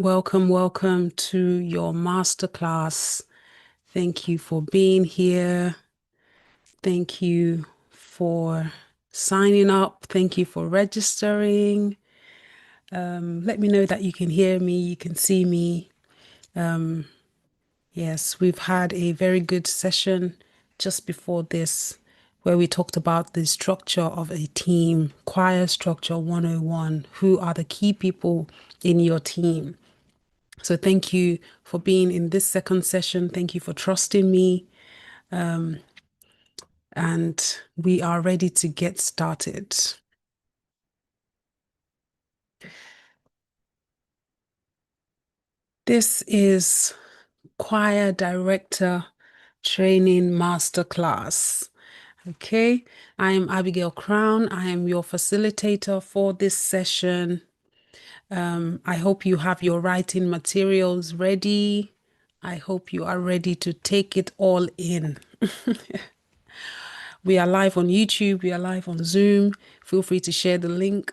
Welcome to your masterclass. Thank you for being here. Thank you for signing up. Thank you for registering. Let me know that you can hear me, you can see me. Yes, we've had a very good session just before this where we talked about the structure of a team, choir structure 101. Who are the key people in your team? So thank you for being in this second session. Thank you for trusting me. And we are ready to get started. This is Choir Director Training Masterclass. Okay, I am Abigail Crown. I am your facilitator for this session. I hope you have your writing materials ready. I hope you are ready to take it all in. We are live on YouTube. We are live on Zoom. Feel free to share the link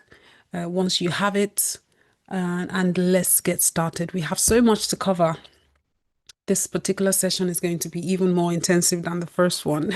once you have it. And let's get started. We have so much to cover. This particular session is going to be even more intensive than the first one.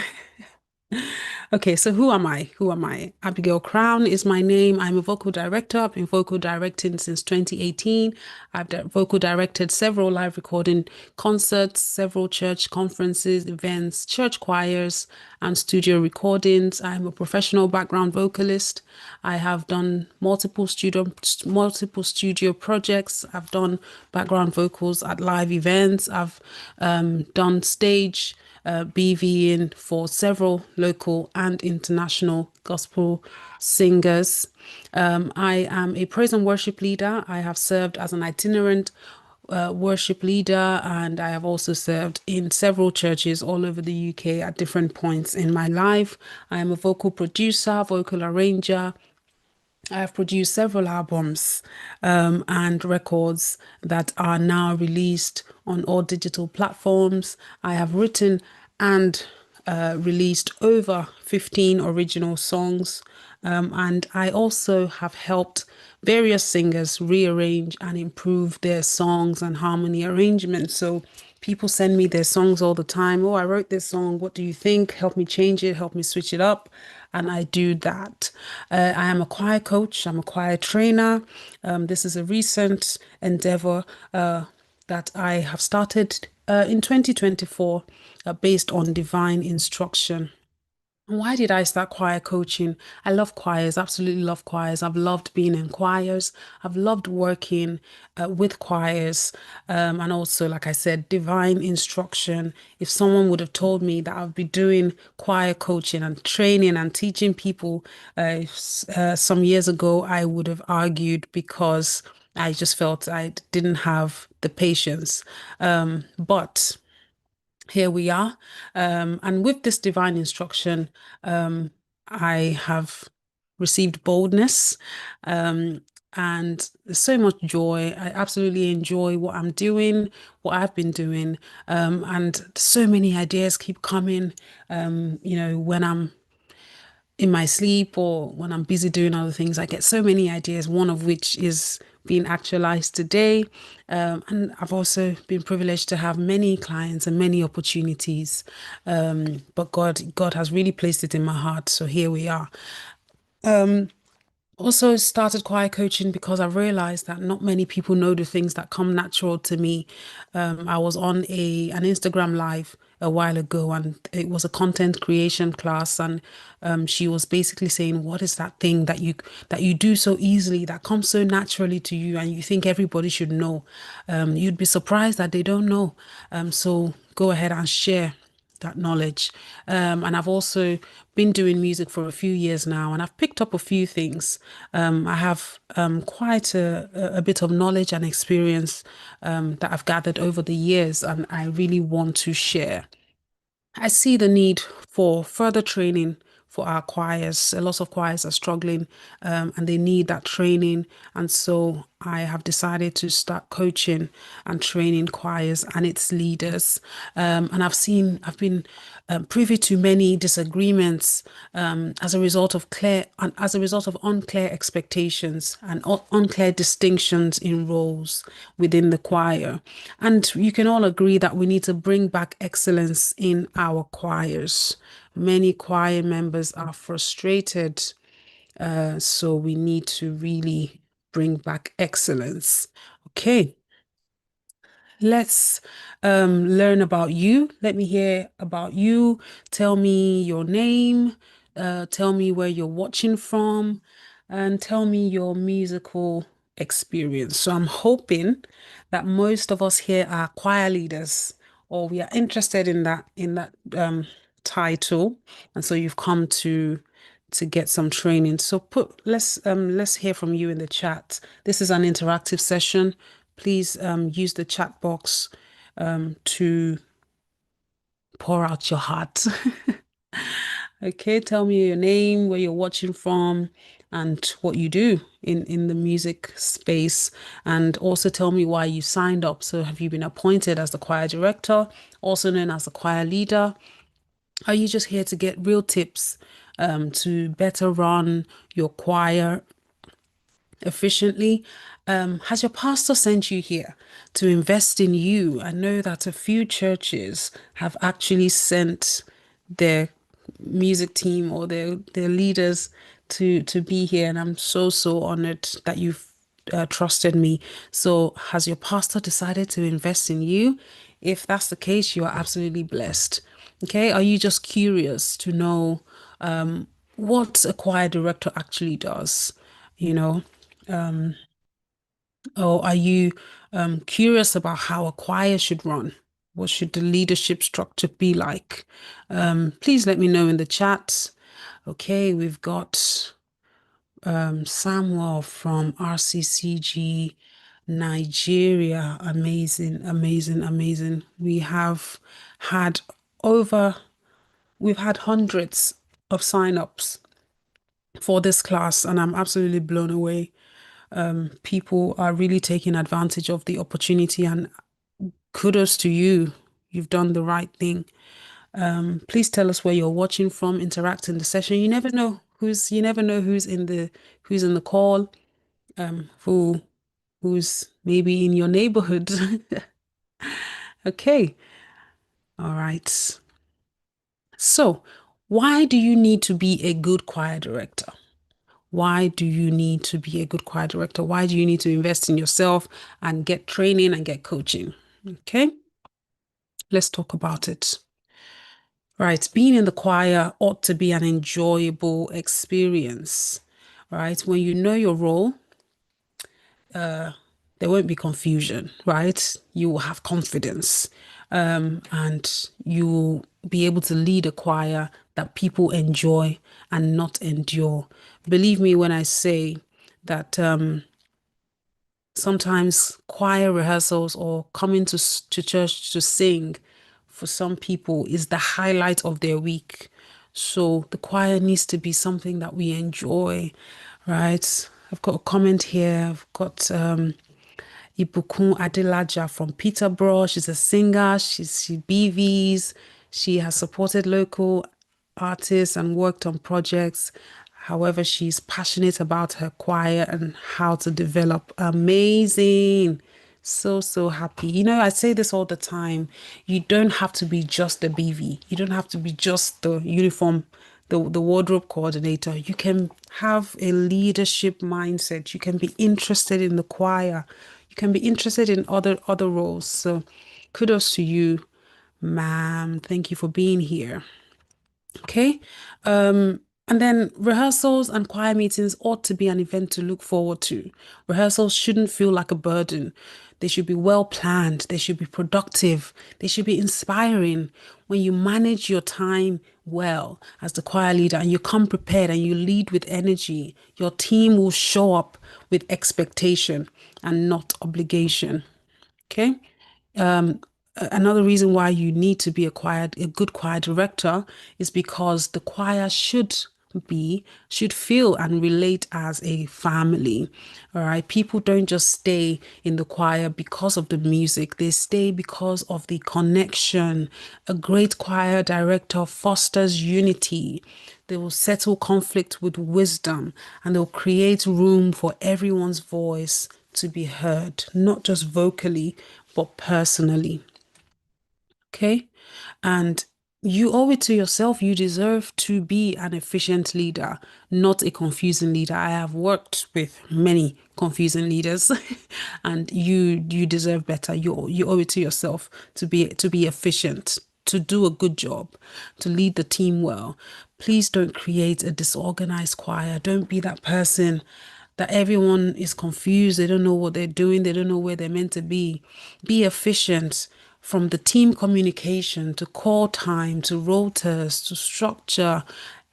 Okay, so who am I? Who am I? Abigail Crown is my name. I'm a vocal director. I've been vocal directing since 2018. I've vocal directed several live recording concerts, several church conferences, events, church choirs, and studio recordings. I'm a professional background vocalist. I have done multiple studio projects. I've done background vocals at live events. I've done stage BVing for several local and international gospel singers. I am a praise and worship leader. I have served as an itinerant worship leader, and I have also served in several churches all over the UK at different points in my life. I am a vocal producer, vocal arranger. I have produced several albums and records that are now released on all digital platforms. I have written and released over 15 original songs. And I also have helped various singers rearrange and improve their songs and harmony arrangements. So people send me their songs all the time. Oh, I wrote this song. What do you think? Help me change it. Help me switch it up. And I do that. I am a choir coach. I'm a choir trainer. This is a recent endeavor that I have started in 2024 based on divine instruction. Why did I start choir coaching? I love choirs, absolutely love choirs. I've loved being in choirs. I've loved working with choirs. And also, like I said, divine instruction. If someone would have told me that I'd be doing choir coaching and training and teaching people some years ago, I would have argued because I just felt I didn't have the patience. But here we are. And with this divine instruction, I have received boldness and so much joy. I absolutely enjoy what I'm doing, what I've been doing. And so many ideas keep coming, when I'm in my sleep or when I'm busy doing other things. I get so many ideas, one of which is being actualized today. And I've also been privileged to have many clients and many opportunities. But God has really placed it in my heart. So here we are. Also started choir coaching because I realized that not many people know the things that come natural to me. I was on an Instagram live a while ago, and it was a content creation class, and she was basically saying, what is that thing that you do so easily, that comes so naturally to you, and you think everybody should know? You'd be surprised that they don't know. So go ahead and share that knowledge. And I've also been doing music for a few years now, and I've picked up a few things. I have quite a bit of knowledge and experience that I've gathered over the years, and I really want to share. I see the need for further training for our choirs. A lot of choirs are struggling and they need that training. And so I have decided to start coaching and training choirs and its leaders. And I've been privy to many disagreements as a result of unclear expectations and unclear distinctions in roles within the choir. And you can all agree that we need to bring back excellence in our choirs. Many choir members are frustrated, so we need to really bring back excellence. Okay, let's learn about you. Let me hear about you. Tell me your name, tell me where you're watching from, and tell me your musical experience. So I'm hoping that most of us here are choir leaders, or we are interested in that title, and so you've come to get some training. So let's hear from you in the chat. This is an interactive session. Please use the chat box to pour out your heart. Okay, tell me your name, where you're watching from, and what you do in the music space. And also tell me why you signed up. So have you been appointed as the choir director, also known as the choir leader? Are you just here to get real tips to better run your choir efficiently? Has your pastor sent you here to invest in you? I know that a few churches have actually sent their music team or their leaders to be here, and I'm so honored that you've trusted me. So has your pastor decided to invest in you? If that's the case, you are absolutely blessed. Okay, are you just curious to know what a choir director actually does? You know, or are you curious about how a choir should run? What should the leadership structure be like? Please let me know in the chat. Okay, we've got Samuel from RCCG Nigeria. Amazing, amazing, amazing. Had over, we've had hundreds of signups for this class, and I'm absolutely blown away. People are really taking advantage of the opportunity, and kudos to you. You've done the right thing. Please tell us where you're watching from, interact in the session. You never know who's in the call, who's maybe in your neighborhood. Okay. All right. So, why do you need to be a good choir director? Why do you need to be a good choir director? Why do you need to invest in yourself and get training and get coaching? Okay, let's talk about it. Right, being in the choir ought to be an enjoyable experience, right? When you know your role, there won't be confusion, right? You will have confidence, and you will be able to lead a choir that people enjoy and not endure. Believe me when I say that sometimes choir rehearsals or coming to church to sing for some people is the highlight of their week. So the choir needs to be something that we enjoy, right? I've got a comment here. I've got Ibukun Adelaja from Peterborough. She's a singer. She BVs. She has supported local artists and worked on projects. However, she's passionate about her choir and how to develop. Amazing. So happy. I say this all the time. You don't have to be just a BV. You don't have to be just the uniform, the wardrobe coordinator. You can have a leadership mindset. You can be interested in the choir. You can be interested in other roles. So kudos to you, ma'am. Thank you for being here. Okay. And then rehearsals and choir meetings ought to be an event to look forward to. Rehearsals shouldn't feel like a burden. They should be well planned. They should be productive. They should be inspiring. When you manage your time well as the choir leader and you come prepared and you lead with energy, your team will show up with expectation and not obligation. Okay. Another reason why you need to be a good choir director is because the choir should should feel and relate as a family. All right. People don't just stay in the choir because of the music, they stay because of the connection. A great choir director fosters unity. They will settle conflict with wisdom, and they'll create room for everyone's voice to be heard, not just vocally, but personally. Okay. And you owe it to yourself. You deserve to be an efficient leader, not a confusing leader. I have worked with many confusing leaders and you deserve better. You owe it to yourself to be efficient, to do a good job, to lead the team well. Please don't create a disorganized choir. Don't be that person that everyone is confused. They don't know what they're doing. They don't know where they're meant to be. Be efficient, from the team communication to call time to rotas to structure.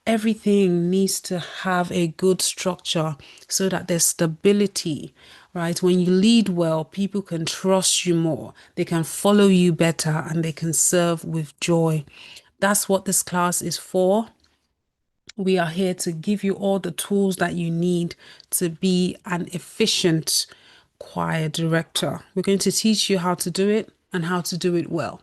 Everything needs to have a good structure so that there's stability, right? When you lead well, people can trust you more. They can follow you better and they can serve with joy. That's what this class is for. We are here to give you all the tools that you need to be an efficient choir director. We're going to teach you how to do it and how to do it well.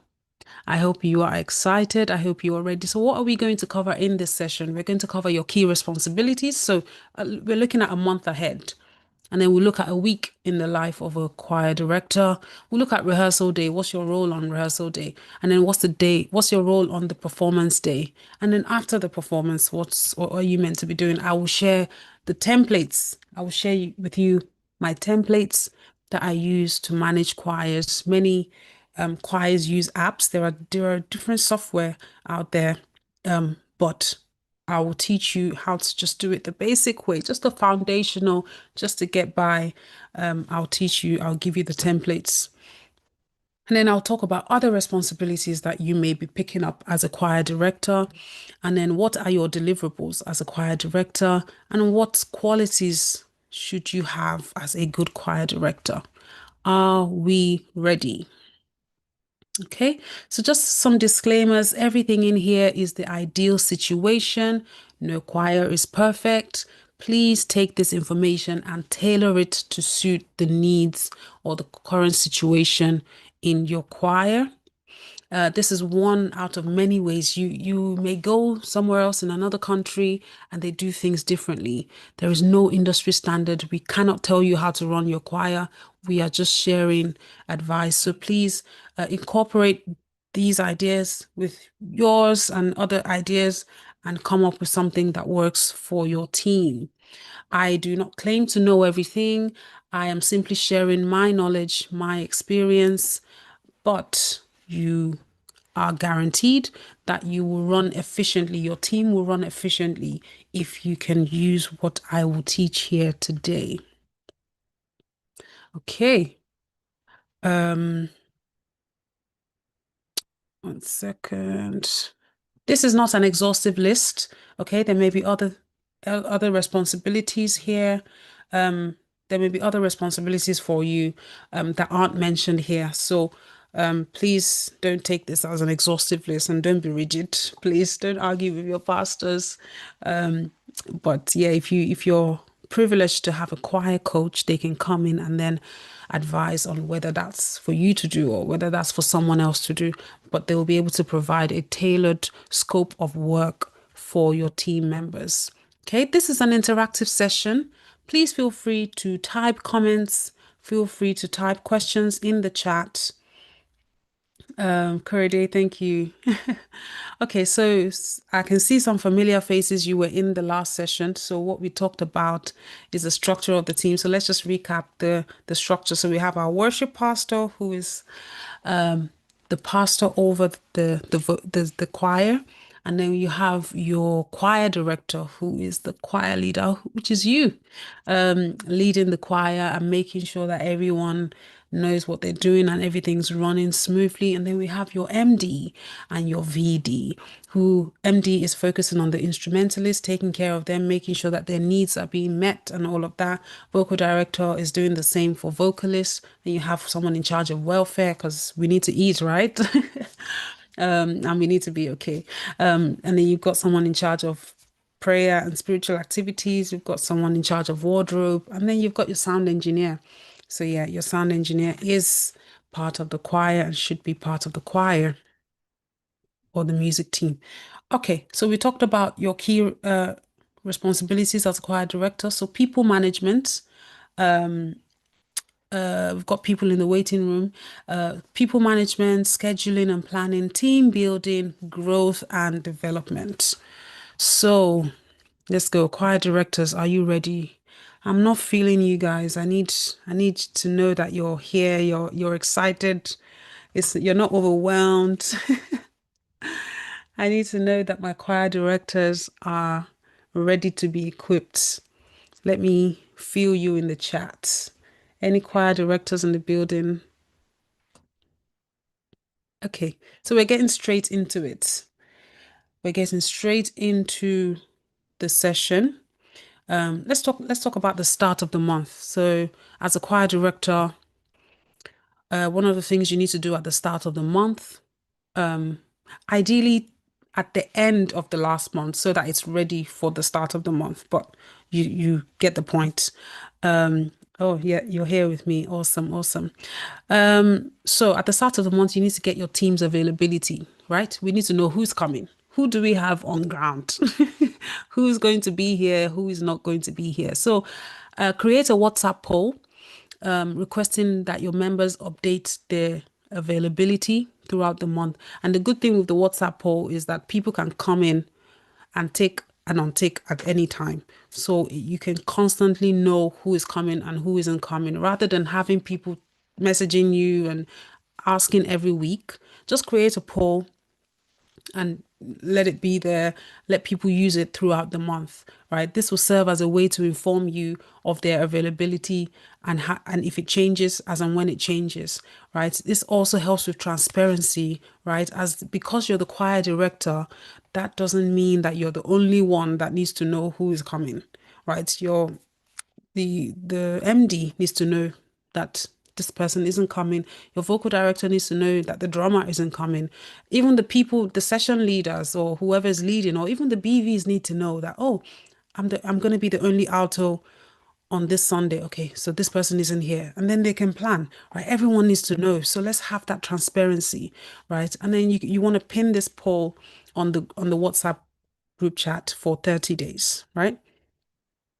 I hope you are excited. I hope you are ready. So what are we going to cover in this session? We're going to cover your key responsibilities. So we're looking at a month ahead. And then we'll look at a week in the life of a choir director. We'll look at rehearsal day. What's your role on rehearsal day? And then what's your role on the performance day? And then after the performance, what are you meant to be doing? I will share the templates. I will share with you my templates that I use to manage choirs. Many choirs use apps. There are different software out there, but I will teach you how to just do it the basic way, just the foundational, just to get by. I'll give you the templates. And then I'll talk about other responsibilities that you may be picking up as a choir director. And then what are your deliverables as a choir director? And what qualities should you have as a good choir director? Are we ready? Okay, so just some disclaimers. Everything in here is the ideal situation. No choir is perfect. Please take this information and tailor it to suit the needs or the current situation in your choir. This is one out of many ways. You may go somewhere else in another country and they do things differently. There is no industry standard. We cannot tell you how to run your choir. We are just sharing advice. So please incorporate these ideas with yours and other ideas and come up with something that works for your team. I do not claim to know everything. I am simply sharing my knowledge, my experience, but you are guaranteed that you will run efficiently. Your team will run efficiently if you can use what I will teach here today. Okay. 1 second. This is not an exhaustive list. Okay, there may be other responsibilities here. There may be other responsibilities for you that aren't mentioned here. So please don't take this as an exhaustive list and don't be rigid. Please don't argue with your pastors. But yeah, if you're privileged to have a choir coach, they can come in and then advise on whether that's for you to do or whether that's for someone else to do. But they will be able to provide a tailored scope of work for your team members. Okay, this is an interactive session. Please feel free to type comments. Feel free to type questions in the chat. Corriday, thank you. Okay, so I can see some familiar faces. You were in the last session. So what we talked about is the structure of the team. So let's just recap the structure. So we have our worship pastor, who is the pastor over the choir. And then you have your choir director, who is the choir leader, which is you, leading the choir and making sure that everyone knows what they're doing and everything's running smoothly. And then we have your MD and your VD, who MD is focusing on the instrumentalists, taking care of them, making sure that their needs are being met and all of that. Vocal director is doing the same for vocalists. And you have someone in charge of welfare because we need to eat, right? And we need to be okay. And then you've got someone in charge of prayer and spiritual activities. You've got someone in charge of wardrobe, and then you've got your sound engineer. So yeah, your sound engineer is part of the choir and should be part of the choir or the music team. Okay, so we talked about your key responsibilities as a choir director. So people management. We've got people in the waiting room, people management, scheduling and planning, team building, growth and development. So let's go. Choir directors, are you ready? I'm not feeling you guys. I need to know that you're here, you're excited. You're not overwhelmed. I need to know that my choir directors are ready to be equipped. Let me feel you in the chat. Any choir directors in the building? Okay, so we're getting straight into it. We're getting straight into the session. Let's talk about the start of the month. So as a choir director, one of the things you need to do at the start of the month, ideally at the end of the last month, so that it's ready for the start of the month. But you get the point. Oh yeah, you're here with me. Awesome, awesome. So at the start of the month, you need to get your team's availability, right? We need to know who's coming. Who do we have on ground? Who's going to be here? Who is not going to be here? So create a WhatsApp poll requesting that your members update their availability throughout the month. And the good thing with the WhatsApp poll is that people can come in and take and untick at any time. So you can constantly know who is coming and who isn't coming, rather than having people messaging you and asking every week. Just create a poll and let it be there. Let people use it throughout the month, right? This will serve as a way to inform you of their availability and if it changes, as and when it changes, right? This also helps with transparency, right? As because you're the choir director, that doesn't mean that you're the only one that needs to know who is coming, right? The MD needs to know that this person isn't coming. Your vocal director needs to know that the drummer isn't coming. Even the people, the session leaders or whoever is leading, or even the BVs need to know that, oh, I'm going to be the only alto on this Sunday. Okay, so this person isn't here. And then they can plan, right? Everyone needs to know. So let's have that transparency, right? And then you want to pin this poll on the WhatsApp group chat for 30 days, right?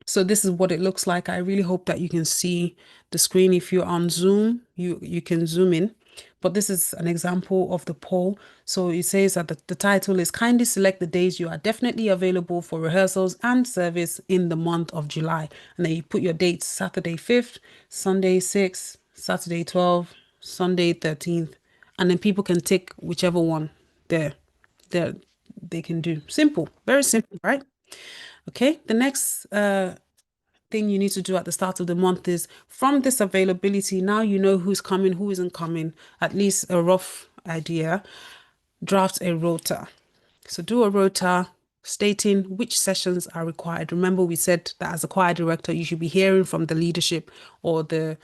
So this is what it looks like. I really hope that you can see the screen. If you're on Zoom, you can zoom in. But this is an example of the poll. So it says that the title is kindly select the days you are definitely available for rehearsals and service in the month of July. And then you put your dates: Saturday 5th, Sunday 6th, Saturday 12th, Sunday 13th. And then people can tick whichever one there they can do. Simple, very simple, right? Okay, the next thing you need to do at the start of the month is, from this availability, now you know who's coming, who isn't coming, at least a rough idea. Draft a rota. So do a rota stating which sessions are required. Remember, we said that as a choir director, you should be hearing from the leadership or the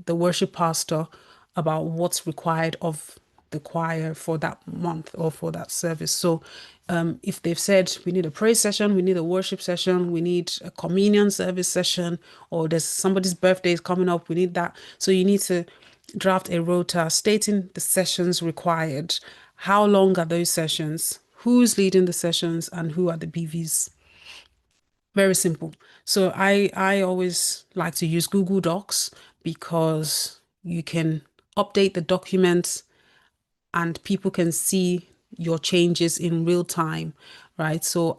worship pastor about what's required of the choir for that month or for that service. So if they've said we need a praise session, we need a worship session, we need a communion service session, or there's somebody's birthday is coming up, we need that. So you need to draft a rota stating the sessions required, how long are those sessions, who's leading the sessions, and who are the BVs. Very simple. So I always like to use Google Docs because you can update the documents and people can see your changes in real time, right? So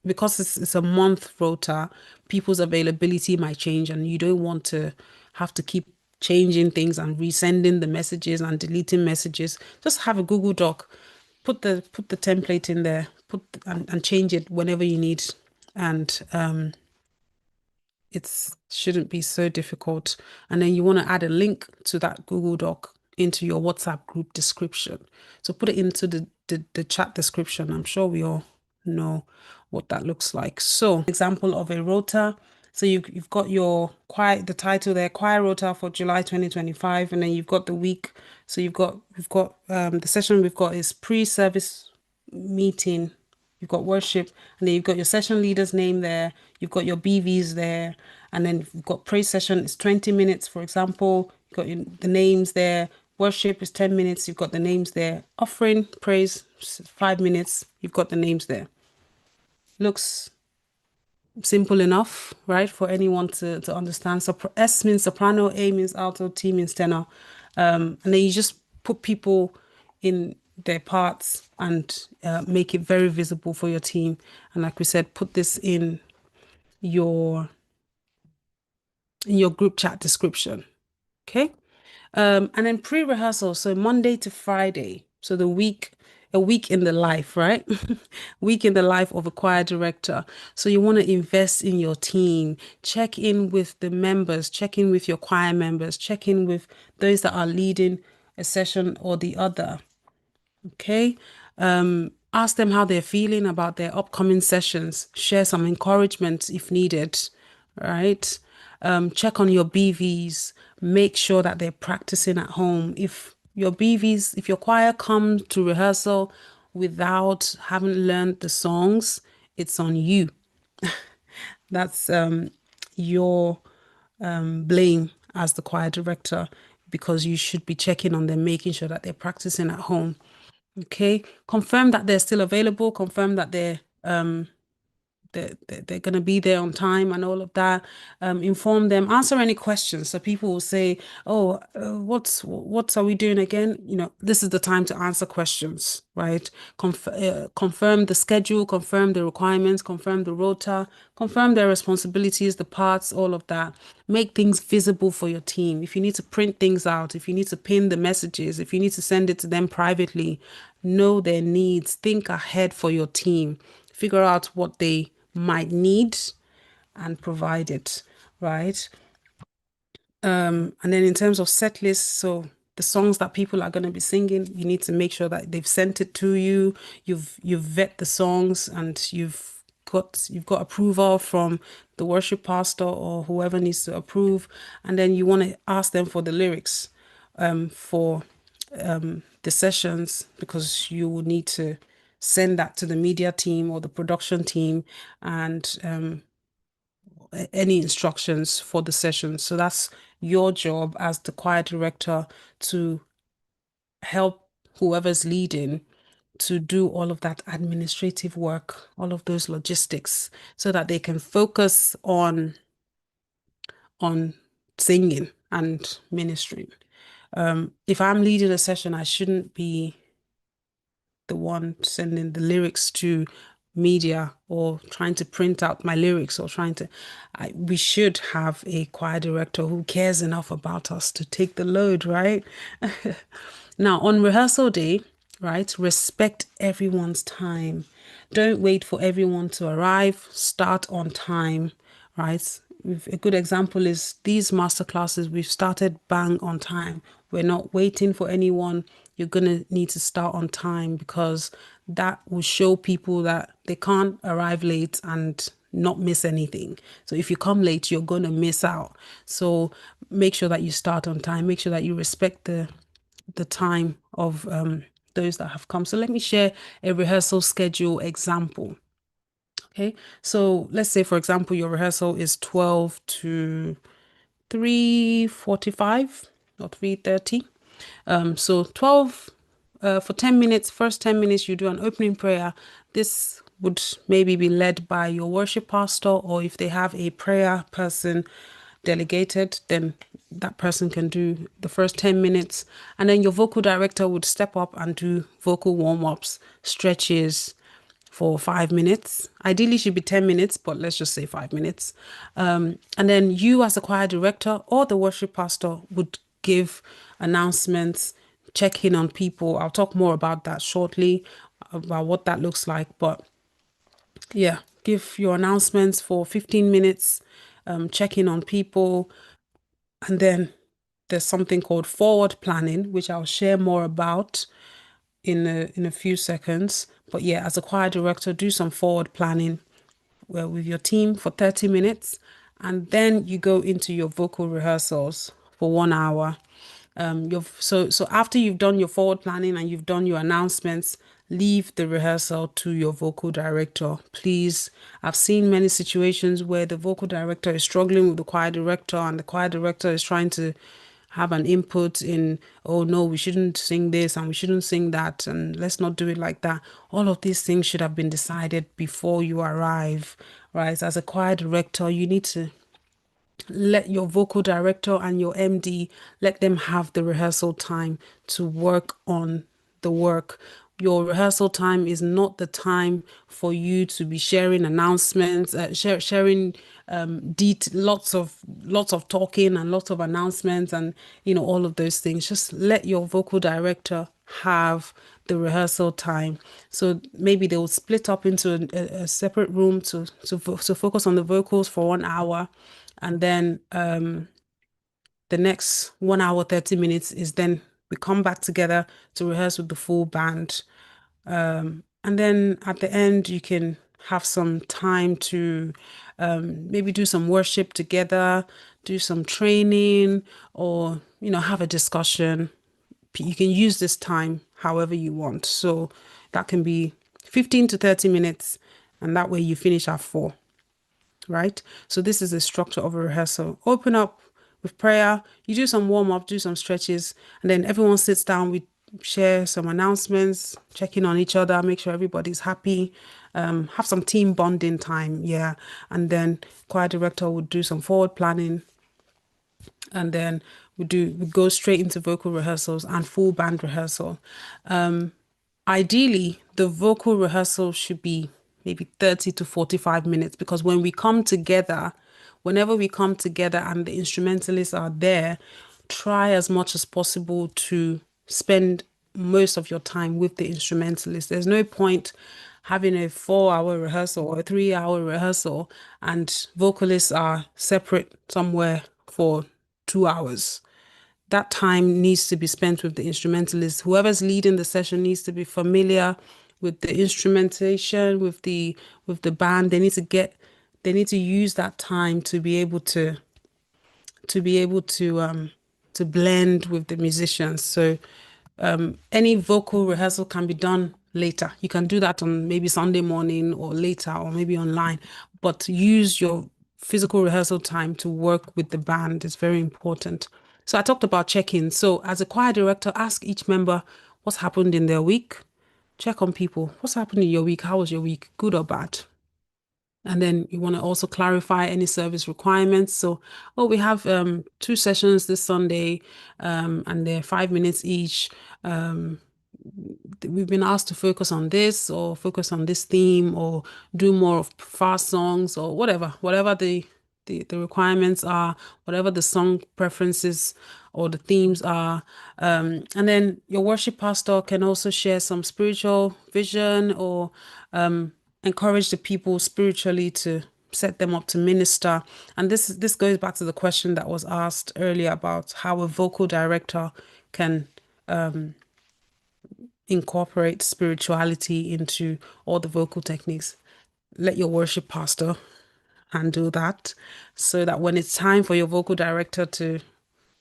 because it's a month rota, people's availability might change and you don't want to have to keep changing things and resending the messages and deleting messages. Just have a Google Doc, put the template in there, and change it whenever you need. And it shouldn't be so difficult. And then you want to add a link to that Google Doc into your WhatsApp group description. So put it into the chat description. I'm sure we all know what that looks like. So example of a rota. So you've got your choir, the title there, choir rota for July 2025, and then you've got the week. So we've got the session we've got is pre-service meeting you've got worship, and then you've got your session leader's name there, you've got your BVs there, and then you've got praise session, it's 20 minutes, for example, you've got the names there, worship is 10 minutes, you've got the names there, offering, praise, 5 minutes, you've got the names there. Looks simple enough, right, for anyone to understand. So S means soprano, A means alto, T means tenor. And then you just put people in their parts and make it very visible for your team. And like we said, put this in your group chat description. Okay. And then pre-rehearsal, so Monday to Friday. So a week in the life, right? Week in the life of a choir director. So you want to invest in your team, check in with the members, check in with your choir members, check in with those that are leading a session or the other. Okay. Ask them how they're feeling about their upcoming sessions, share some encouragement if needed, right? Check on your BVs, make sure that they're practicing at home. If your BVs, if your choir come to rehearsal without having learned the songs, it's on you. That's your blame as the choir director, because you should be checking on them, making sure that they're practicing at home. Okay, confirm that they're still available, confirm that they're going to be there on time and all of that. Inform them, answer any questions. So people will say, oh, what are we doing again? You know, this is the time to answer questions, right? Confirm the schedule, confirm the requirements, confirm the rota, confirm their responsibilities, the parts, all of that. Make things visible for your team. If you need to print things out, if you need to pin the messages, if you need to send it to them privately, know their needs, think ahead for your team, figure out what they might need and provide it, right? And then in terms of set lists, so the songs that people are going to be singing, you need to make sure that they've sent it to you, you've vet the songs, and you've got approval from the worship pastor or whoever needs to approve. And then you want to ask them for the lyrics for the sessions, because you will need to send that to the media team or the production team, and any instructions for the sessions. So that's your job as the choir director, to help whoever's leading to do all of that administrative work, all of those logistics, so that they can focus on singing and ministering. If I'm leading a session, I shouldn't be the one sending the lyrics to media or trying to print out my lyrics, or we should have a choir director who cares enough about us to take the load, right? Now, on rehearsal day, right, respect everyone's time. Don't wait for everyone to arrive. Start on time, right? A good example is these masterclasses. We've started bang on time. We're not waiting for anyone. You're going to need to start on time, because that will show people that they can't arrive late and not miss anything. So if you come late, you're going to miss out. So make sure that you start on time. Make sure that you respect the time of those that have come. So let me share a rehearsal schedule example. Okay, so let's say, for example, your rehearsal is 12 to 3:45 or 3:30. So 12 for 10 minutes, first 10 minutes, you do an opening prayer. This would maybe be led by your worship pastor, or if they have a prayer person delegated, then that person can do the first 10 minutes. And then your vocal director would step up and do vocal warm-ups, stretches for 5 minutes. Ideally should be 10 minutes, but let's just say 5 minutes. And then you as a choir director or the worship pastor would give announcements, check in on people. I'll talk more about that shortly, about what that looks like. But yeah, give your announcements for 15 minutes, check in on people. And then there's something called forward planning, which I'll share more about in a few seconds. But yeah, as a choir director, do some forward planning with your team for 30 minutes. And then you go into your vocal rehearsals for 1 hour. So after you've done your forward planning and you've done your announcements, leave the rehearsal to your vocal director. Please, I've seen many situations where the vocal director is struggling with the choir director, and the choir director is trying to have an input in, oh no, we shouldn't sing this and we shouldn't sing that, and let's not do it like that. All of these things should have been decided before you arrive, right? As a choir director, you need to let your vocal director and your MD, let them have the rehearsal time to work on the work. Your rehearsal time is not the time for you to be sharing announcements, sharing lots of talking and lots of announcements, and all of those things. Just let your vocal director have the rehearsal time. So maybe they will split up into a separate room to focus on the vocals for 1 hour, and then the next 1 hour 30 minutes is then we come back together to rehearse with the full band. And then at the end, you can have some time to maybe do some worship together, do some training, or have a discussion. You can use this time however you want. So that can be 15 to 30 minutes, and that way you finish at 4, right? So this is the structure of a rehearsal. Open up with prayer, you do some warm up, do some stretches, and then everyone sits down. We share some announcements, check in on each other, make sure everybody's happy, have some team bonding time, yeah. And then choir director would do some forward planning, and then we go straight into vocal rehearsals and full band rehearsal. Ideally, the vocal rehearsal should be maybe 30 to 45 minutes, because when we come together, whenever we come together and the instrumentalists are there, try as much as possible to spend most of your time with the instrumentalist. There's no point having a 4-hour rehearsal or a 3-hour rehearsal and vocalists are separate somewhere for 2 hours. That time needs to be spent with the instrumentalist. Whoever's leading the session needs to be familiar with the instrumentation, with the band. They need to use that time to be able to blend with the musicians. So any vocal rehearsal can be done later. You can do that on maybe Sunday morning or later, or maybe online, but use your physical rehearsal time to work with the band is very important. So I talked about check-in. So as a choir director, ask each member what's happened in their week. Check on people. What's happened in your week? How was your week? Good or bad? And then you want to also clarify any service requirements. So, we have 2 sessions this Sunday, and they're 5 minutes each. We've been asked to focus on this or focus on this theme or do more of fast songs or whatever the requirements are, whatever the song preferences or the themes are. And then your worship pastor can also share some spiritual vision or encourage the people spiritually to set them up to minister. And this goes back to the question that was asked earlier about how a vocal director can incorporate spirituality into all the vocal techniques. Let your worship pastor handle that, so that when it's time for your vocal director to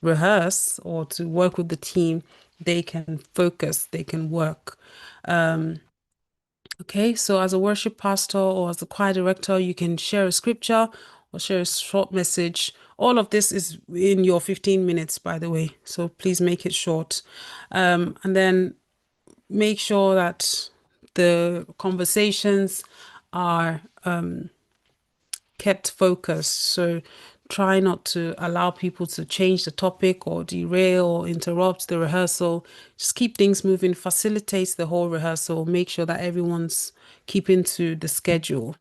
rehearse or to work with the team, they can focus, they can work. Okay, so as a worship pastor or as a choir director, you can share a scripture or share a short message. All of this is in your 15 minutes, by the way, so please make it short. And then make sure that the conversations are kept focused. So try not to allow people to change the topic or derail or interrupt the rehearsal. Just keep things moving, facilitate the whole rehearsal, make sure that everyone's keeping to the schedule.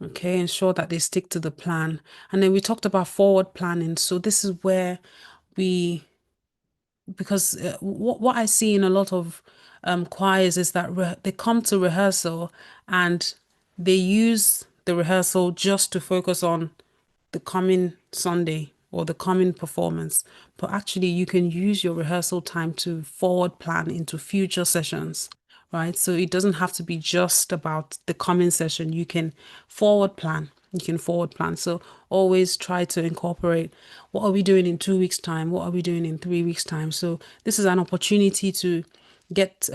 Okay, ensure that they stick to the plan. And then we talked about forward planning. So this is where because what I see in a lot of choirs is that they come to rehearsal and they use the rehearsal just to focus on the coming Sunday or the coming performance. But actually, you can use your rehearsal time to forward plan into future sessions, right? So it doesn't have to be just about the coming session. You can forward plan. So always try to incorporate, what are we doing in 2 weeks' time? What are we doing in 3 weeks' time? So this is an opportunity to get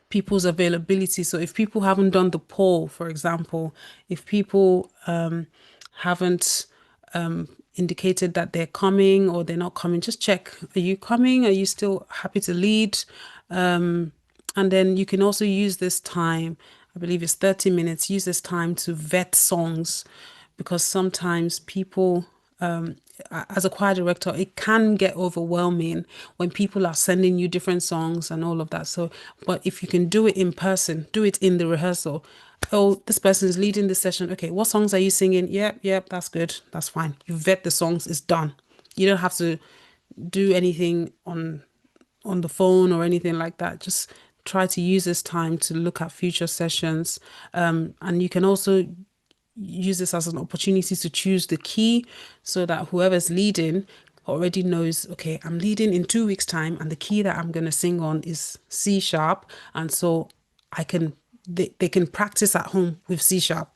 people's availability. So if people haven't done the poll, for example, if people haven't indicated that they're coming or they're not coming, just check. Are you coming? Are you still happy to lead? And then you can also use this time, I believe it's 30 minutes, use this time to vet songs, because sometimes people, as a choir director, it can get overwhelming when people are sending you different songs and all of that. So, but if you can do it in person, do it in the rehearsal. Oh, this person is leading this session. Okay, what songs are you singing? Yep, that's good. That's fine. You vet the songs, it's done. You don't have to do anything on the phone or anything like that. Just try to use this time to look at future sessions. And you can also use this as an opportunity to choose the key, so that whoever's leading already knows, okay, I'm leading in 2 weeks' time, and the key that I'm going to sing on is C sharp. And so they can practice at home with C sharp,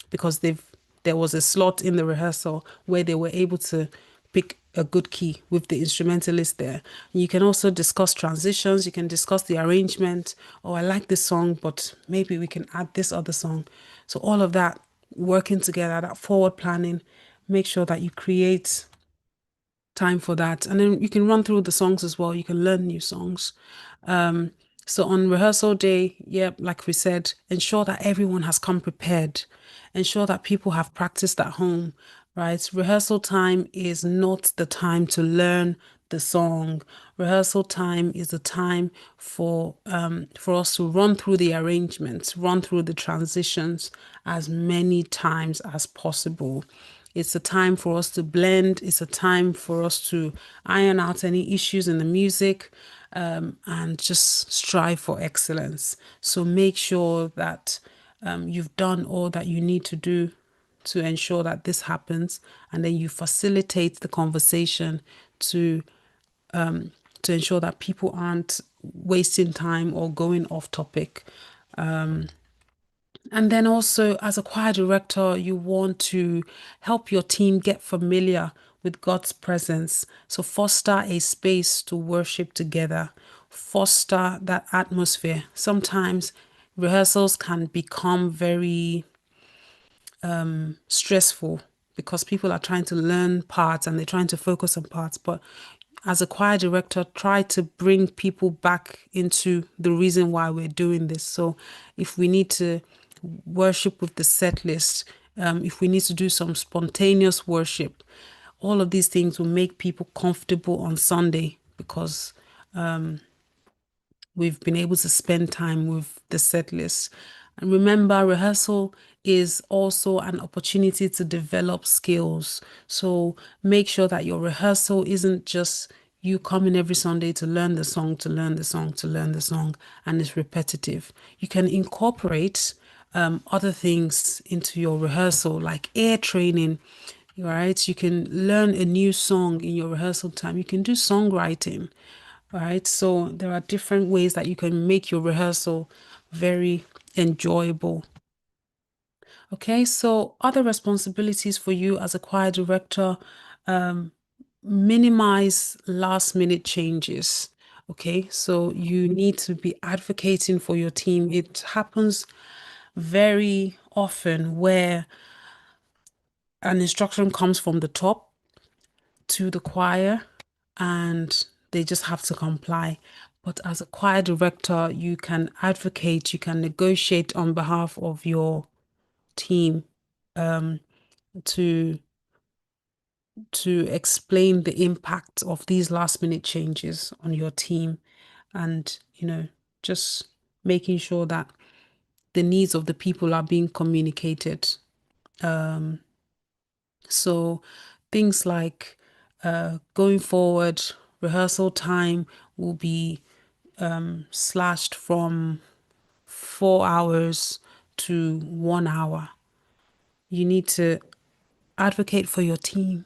because there was a slot in the rehearsal where they were able to pick a good key with the instrumentalist there. You can also discuss transitions, you can discuss the arrangement. Oh, I like this song, but maybe we can add this other song. So all of that, working together, that forward planning, make sure that you create time for that. And then you can run through the songs as well. You can learn new songs. So on rehearsal day, like we said, ensure that everyone has come prepared. Ensure that people have practiced at home, right? Rehearsal time is not the time to learn the song. Rehearsal time is the time for us to run through the arrangements, run through the transitions as many times as possible. It's a time for us to blend. It's a time for us to iron out any issues in the music, and just strive for excellence. So make sure that you've done all that you need to do to ensure that this happens, and then you facilitate the conversation to ensure that people aren't wasting time or going off topic. And then also, as a choir director, you want to help your team get familiar with God's presence. So foster a space to worship together, foster that atmosphere. Sometimes rehearsals can become very stressful because people are trying to learn parts and they're trying to focus on parts. But as a choir director, try to bring people back into the reason why we're doing this. So if we need to worship with the set list, if we need to do some spontaneous worship, all of these things will make people comfortable on Sunday, because we've been able to spend time with the set list. And remember, rehearsal is also an opportunity to develop skills. So make sure that your rehearsal isn't just you coming every Sunday to learn the song, to learn the song, to learn the song, and it's repetitive. You can incorporate other things into your rehearsal, like ear training, right? You can learn a new song in your rehearsal time. You can do songwriting, right? So there are different ways that you can make your rehearsal very enjoyable. Okay, so other responsibilities for you as a choir director, minimize last minute changes. Okay, so you need to be advocating for your team. It happens very often where an instruction comes from the top to the choir and they just have to comply. But as a choir director, you can advocate, you can negotiate on behalf of your team, to explain the impact of these last minute changes on your team, and just making sure that the needs of the people are being communicated. So things like going forward, rehearsal time will be slashed from 4 hours to 1 hour. You need to advocate for your team.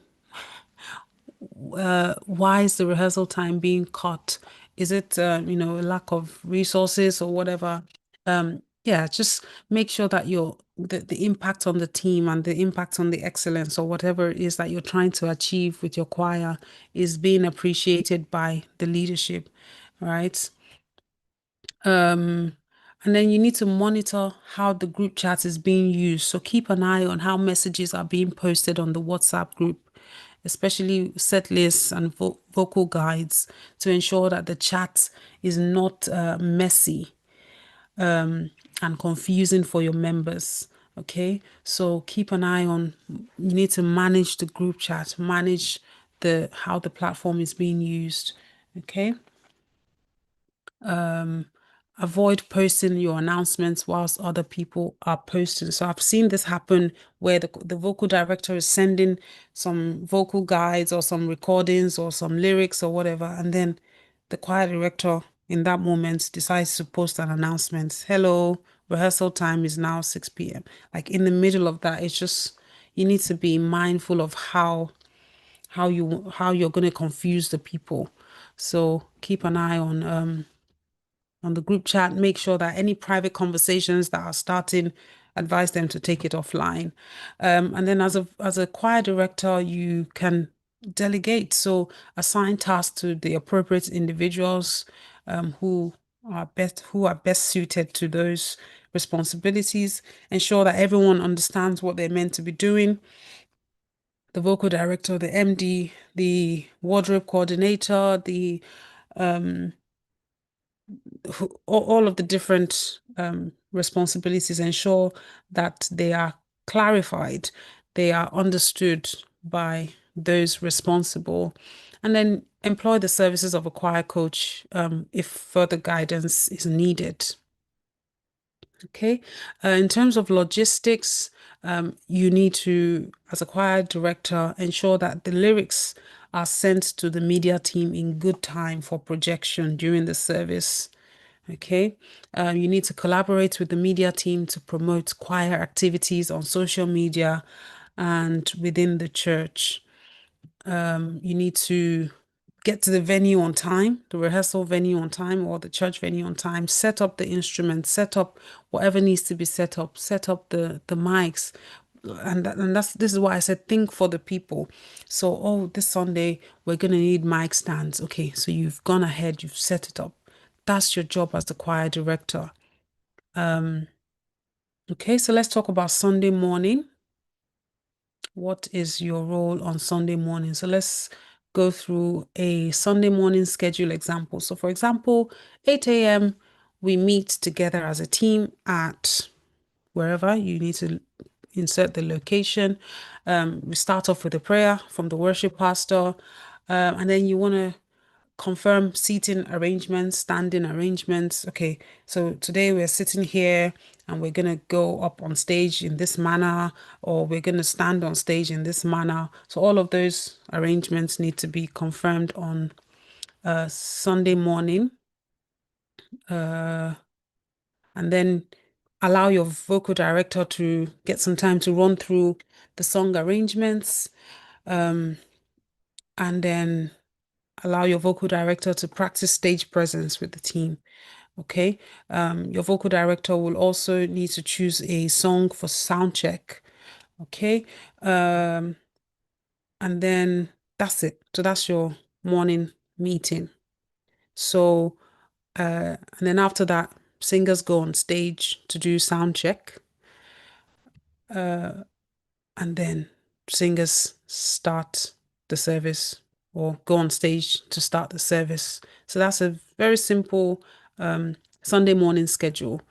Why is the rehearsal time being cut? Is it, a lack of resources or whatever? Yeah, just make sure that the impact on the team and the impact on the excellence or whatever it is that you're trying to achieve with your choir is being appreciated by the leadership, right? And then you need to monitor how the group chat is being used. So keep an eye on how messages are being posted on the WhatsApp group, especially set lists and vocal guides, to ensure that the chat is not messy and confusing for your members. Okay, so keep an eye on, you need to manage the group chat, manage the how the platform is being used. Okay. Avoid posting your announcements whilst other people are posting. So I've seen this happen where the vocal director is sending some vocal guides or some recordings or some lyrics or whatever, and then the choir director in that moment decides to post an announcement. Hello, rehearsal time is now 6 p.m. Like in the middle of that, it's just, you need to be mindful of how you're going to confuse the people. So keep an eye on the group chat. Make sure that any private conversations that are starting, advise them to take it offline. And then as a choir director, you can delegate. So assign tasks to the appropriate individuals who are best suited to those responsibilities. Ensure that everyone understands what they're meant to be doing. The vocal director, the MD, the wardrobe coordinator, the all of the different responsibilities, ensure that they are clarified, they are understood by those responsible, and then employ the services of a choir coach if further guidance is needed. Okay, in terms of logistics, you need to, as a choir director, ensure that the lyrics are sent to the media team in good time for projection during the service. Okay, you need to collaborate with the media team to promote choir activities on social media and within the church. You need to get to the venue on time, the rehearsal venue on time, or the church venue on time, set up the instruments, set up whatever needs to be set up the mics. And this is why I said think for the people. So, oh, this Sunday we're gonna need mic stands. Okay, so you've gone ahead, you've set it up. That's your job as the choir director. Okay, so let's talk about Sunday morning. What is your role on Sunday morning? So let's go through a Sunday morning schedule example. So for example, 8 a.m., we meet together as a team at wherever. You need to insert the location. We start off with a prayer from the worship pastor, and then you want to confirm seating arrangements, standing arrangements. Okay, so today we're sitting here and we're going to go up on stage in this manner, or we're going to stand on stage in this manner. So all of those arrangements need to be confirmed on Sunday morning. And then allow your vocal director to get some time to run through the song arrangements, and then allow your vocal director to practice stage presence with the team. Okay, your vocal director will also need to choose a song for sound check. Okay, and then that's it. So that's your morning meeting. So, and then after that, singers go on stage to do sound check. And then singers start the service or go on stage to start the service. So that's a very simple Sunday morning schedule.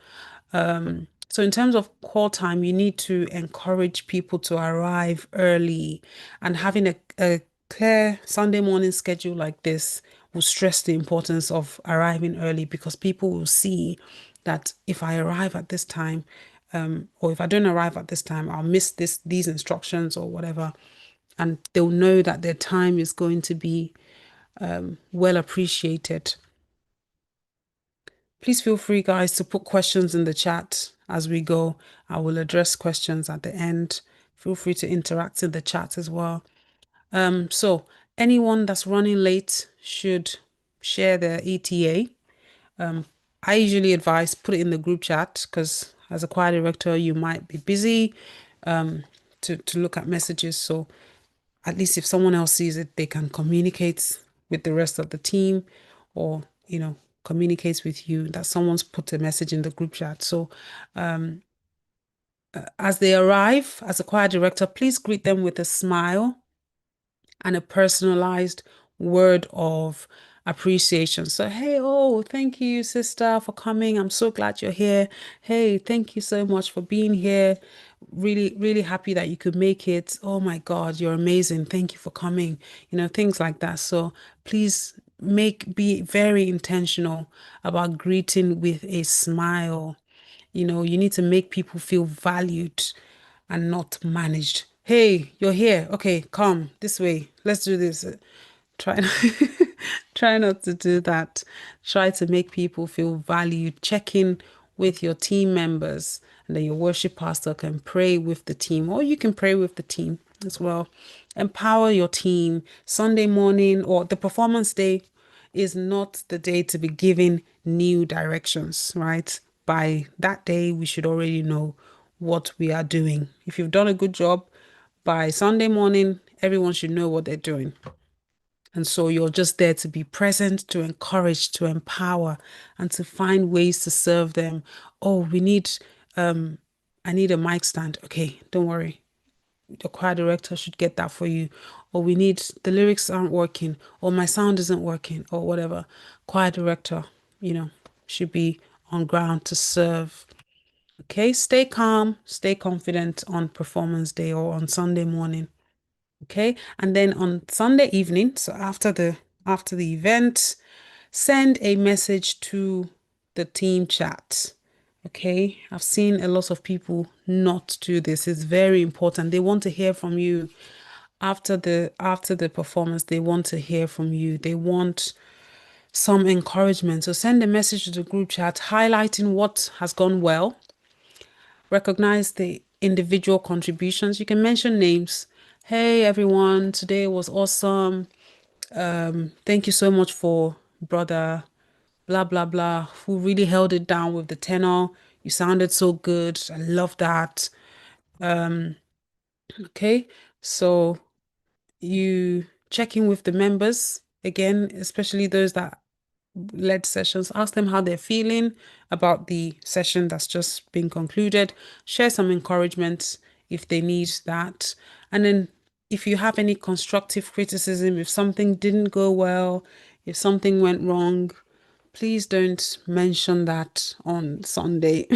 So in terms of call time, you need to encourage people to arrive early, and having a clear Sunday morning schedule like this will stress the importance of arriving early, because people will see that if I arrive at this time, or if I don't arrive at this time, I'll miss these instructions or whatever. And they'll know that their time is going to be well appreciated. Please feel free, guys, to put questions in the chat as we go. I will address questions at the end. Feel free to interact in the chat as well. So anyone that's running late should share their ETA. I usually advise put it in the group chat, because as a choir director, you might be busy to look at messages. So at least if someone else sees it, they can communicate with the rest of the team, or, communicates with you, that someone's put a message in the group chat. So as they arrive, as a choir director, please greet them with a smile and a personalized word of appreciation. So, hey, oh, thank you, sister, for coming. I'm so glad you're here. Hey, thank you so much for being here. Really, really happy that you could make it. Oh my God, you're amazing. Thank you for coming. Things like that. So please be very intentional about greeting with a smile. You need to make people feel valued and not managed. Hey, you're here. Okay, come this way. Let's do this. Try try not to do that. Try to make people feel valued. Check in with your team members, and then your worship pastor can pray with the team, or you can pray with the team as well. Empower your team. Sunday morning or the performance day is not the day to be giving new directions, right? By that day, we should already know what we are doing. If you've done a good job, by Sunday morning, everyone should know what they're doing. And so you're just there to be present, to encourage, to empower, and to find ways to serve them. Oh, I need a mic stand. Okay, don't worry. The choir director should get that for you. Or the lyrics aren't working, or my sound isn't working, or whatever. Choir director, should be on ground to serve. Okay, stay calm, stay confident on performance day or on Sunday morning. Okay, and then on Sunday evening, so after the event, send a message to the team chat. Okay, I've seen a lot of people not do this. It's very important. They want to hear from you after the performance. They want to hear from you. They want some encouragement. So send a message to the group chat highlighting what has gone well. Recognize the individual contributions. You can mention names. Hey everyone, today was awesome. Thank you so much for brother blah blah blah who really held it down with the tenor. You sounded so good. I love that. Okay, so you check in with the members again, especially those that led sessions. Ask them how they're feeling about the session that's just been concluded. Share some encouragement if they need that. And then if you have any constructive criticism, if something didn't go well, if something went wrong, please don't mention that on Sunday.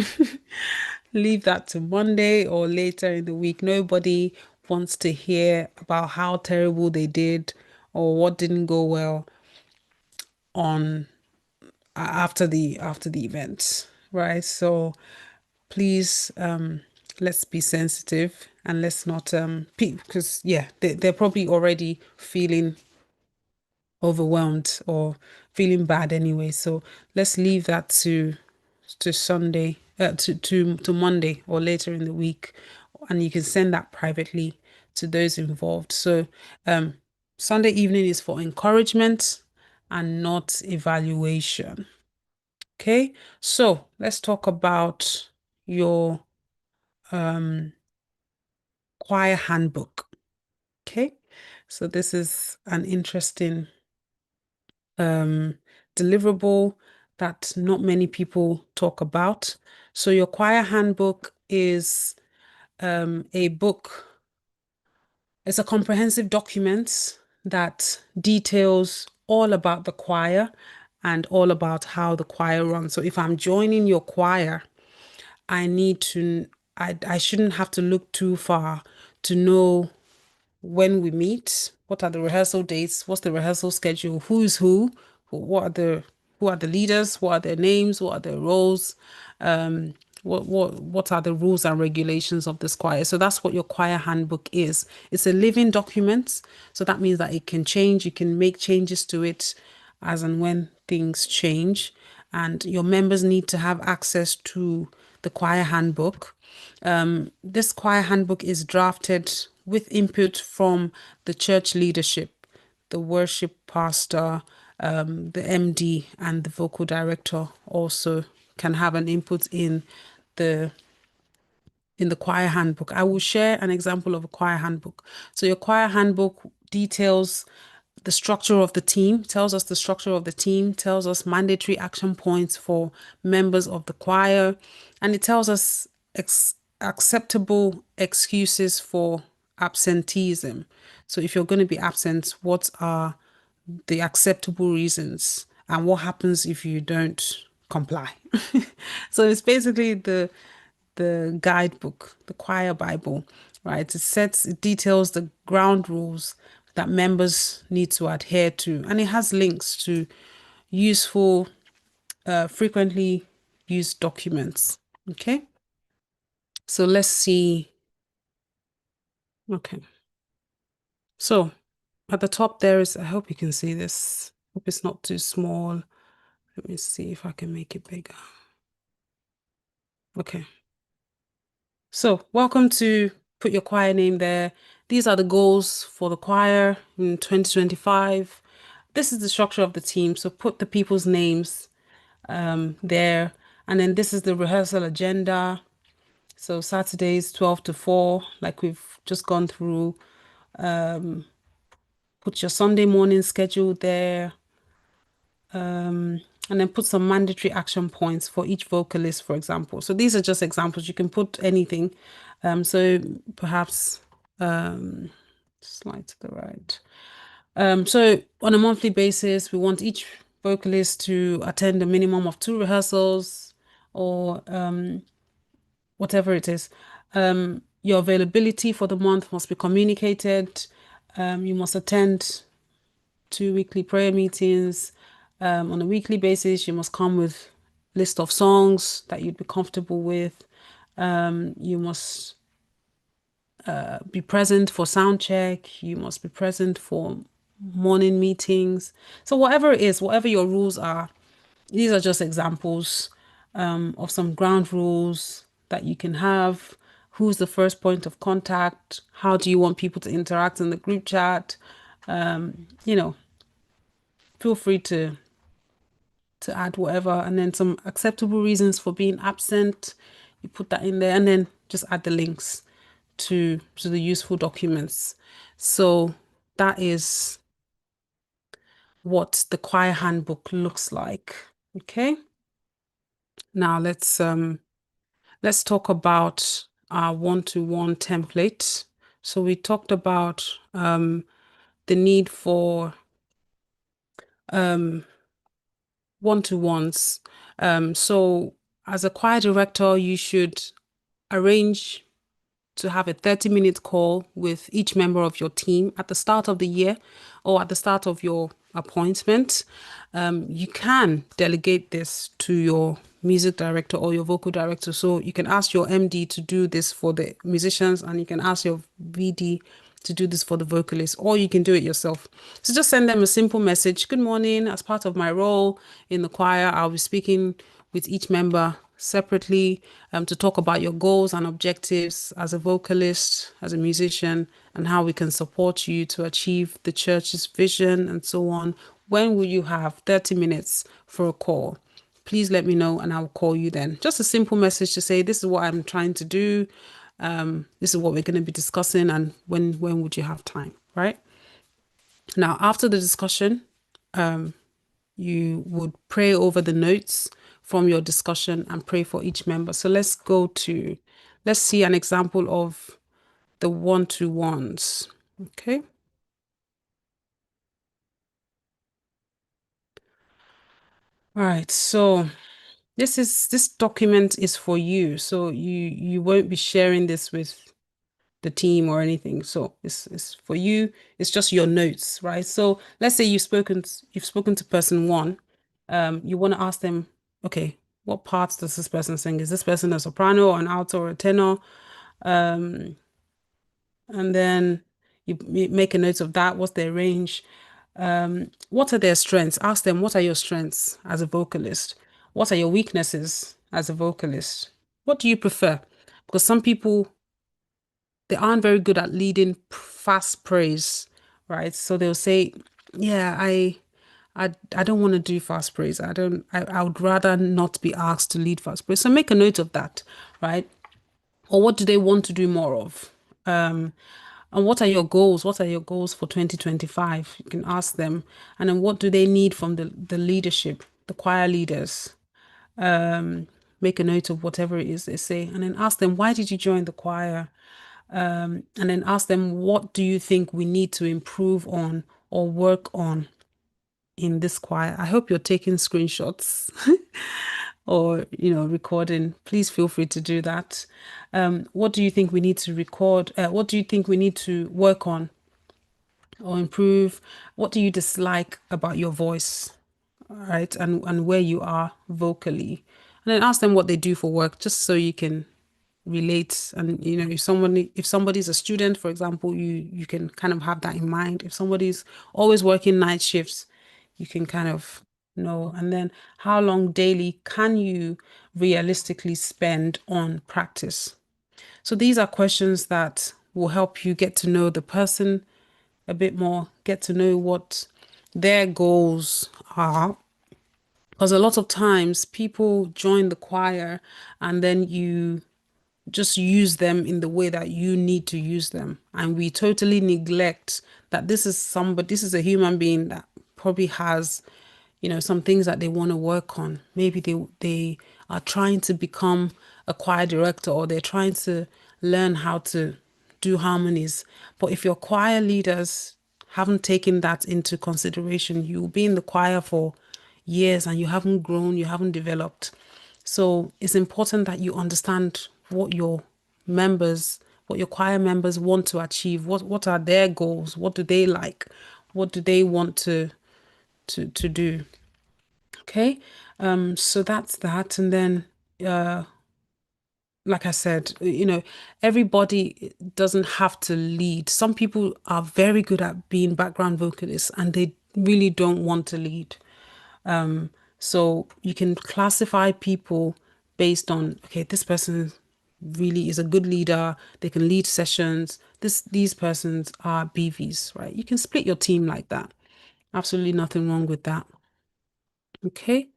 Leave that to Monday or later in the week. Nobody wants to hear about how terrible they did or what didn't go well on after the event, right? So please let's be sensitive and let's not because they're probably already feeling overwhelmed or feeling bad anyway. So let's leave that to Sunday, to Monday or later in the week, and you can send that privately to those involved. So Sunday evening is for encouragement and not evaluation. Okay, so let's talk about your choir handbook. Okay, so this is an interesting deliverable that not many people talk about. So your choir handbook is a book. It's a comprehensive document that details all about the choir and all about how the choir runs. So if I'm joining your choir, I shouldn't have to look too far to know when we meet, what are the rehearsal dates, what's the rehearsal schedule, who's who are the leaders, what are their names, what are their roles, what are the rules and regulations of this choir. So that's what your choir handbook is. It's a living document, so that means that it can change. You can make changes to it as and when things change, and your members need to have access to the choir handbook. This choir handbook is drafted with input from the church leadership, the worship pastor, the MD, and the vocal director also can have an input in the choir handbook. I will share an example of a choir handbook. So your choir handbook details the structure of the team, tells us the structure of the team, tells us mandatory action points for members of the choir, and it tells us acceptable excuses for absenteeism. So if you're going to be absent, what are the acceptable reasons and what happens if you don't comply? So it's basically the guidebook, the choir Bible, right? It details the ground rules that members need to adhere to, and it has links to useful, frequently used documents. Okay, so let's see. Okay, so at the top there is, I hope you can see this. Hope it's not too small. Let me see if I can make it bigger. Okay. So welcome to put your choir name there. These are the goals for the choir in 2025. This is the structure of the team. So put the people's names there. And then this is the rehearsal agenda. So Saturdays 12 to 4, like we've just gone through. Put your Sunday morning schedule there. And then put some mandatory action points for each vocalist, for example. So these are just examples. You can put anything. So perhaps slide to the right. So on a monthly basis, we want each vocalist to attend a minimum of 2 rehearsals or whatever it is. Your availability for the month must be communicated. You must attend 2 weekly prayer meetings. On a weekly basis, you must come with a list of songs that you'd be comfortable with. You must be present for sound check. You must be present for morning meetings. So whatever it is, whatever your rules are, these are just examples of some ground rules that you can have. Who's the first point of contact? How do you want people to interact in the group chat? You know, feel free to add whatever, and then some acceptable reasons for being absent. You put that in there, and then just add the links to the useful documents. So that is what the choir handbook looks like. Okay. Now let's talk about our one-to-one template. So we talked about the need for one-to-ones. So as a choir director, you should arrange to have a 30-minute call with each member of your team at the start of the year or at the start of your appointment. You can delegate this to your music director or your vocal director. So you can ask your MD to do this for the musicians, and you can ask your VD to do this for the vocalist, or you can do it yourself. So just send them a simple message. Good morning. As part of my role in the choir, I'll be speaking with each member separately to talk about your goals and objectives as a vocalist, as a musician, and how we can support you to achieve the church's vision and so on. When will you have 30 minutes for a call? Please let me know and I'll call you then. Just a simple message to say, this is what I'm trying to do. This is what we're going to be discussing, and when would you have time, right? Now, after the discussion, you would pray over the notes from your discussion and pray for each member. So let's see an example of the one-to-ones. Okay. All right. So this document is for you. So you won't be sharing this with the team or anything. So it's for you. It's just your notes, right? So let's say you've spoken to person 1. You want to ask them, okay, what parts does this person sing? Is this person a soprano or an alto or a tenor? And then you make a note of that. What's their range? What are their strengths? Ask them, what are your strengths as a vocalist? What are your weaknesses as a vocalist? What do you prefer? Because some people, they aren't very good at leading fast praise, right? So they'll say, yeah, I don't want to do fast praise. I would rather not be asked to lead fast praise. So make a note of that, right? Or what do they want to do more of? And what are your goals? What are your goals for 2025? You can ask them. And then what do they need from the leadership, the choir leaders? Make a note of whatever it is they say. And then ask them, why did you join the choir? And then ask them, what do you think we need to improve on or work on in this choir? I hope you're taking screenshots or, recording. Please feel free to do that. What do you think we need to record? What do you think we need to work on or improve? What do you dislike about your voice? All right, and where you are vocally. And then ask them what they do for work, just so you can relate. And if somebody's a student, for example, you can kind of have that in mind. If somebody's always working night shifts, you can kind of know. And then how long daily can you realistically spend on practice? So these are questions that will help you get to know the person a bit more, get to know what their goals are. Because a lot of times people join the choir and then you just use them in the way that you need to use them. And we totally neglect that this is a human being that probably has, some things that they want to work on. Maybe they are trying to become a choir director, or they're trying to learn how to do harmonies. But if your choir leaders haven't taken that into consideration, you'll be in the choir for years and you haven't grown, you haven't developed. So it's important that you understand what your choir members want to achieve. What are their goals? What do they like? What do they want to do? Okay. So that's that. And then like I said, everybody doesn't have to lead. Some people are very good at being background vocalists and they really don't want to lead. So you can classify people based on, okay, this person really is a good leader. They can lead sessions. These persons are BVs, right? You can split your team like that. Absolutely nothing wrong with that. Okay.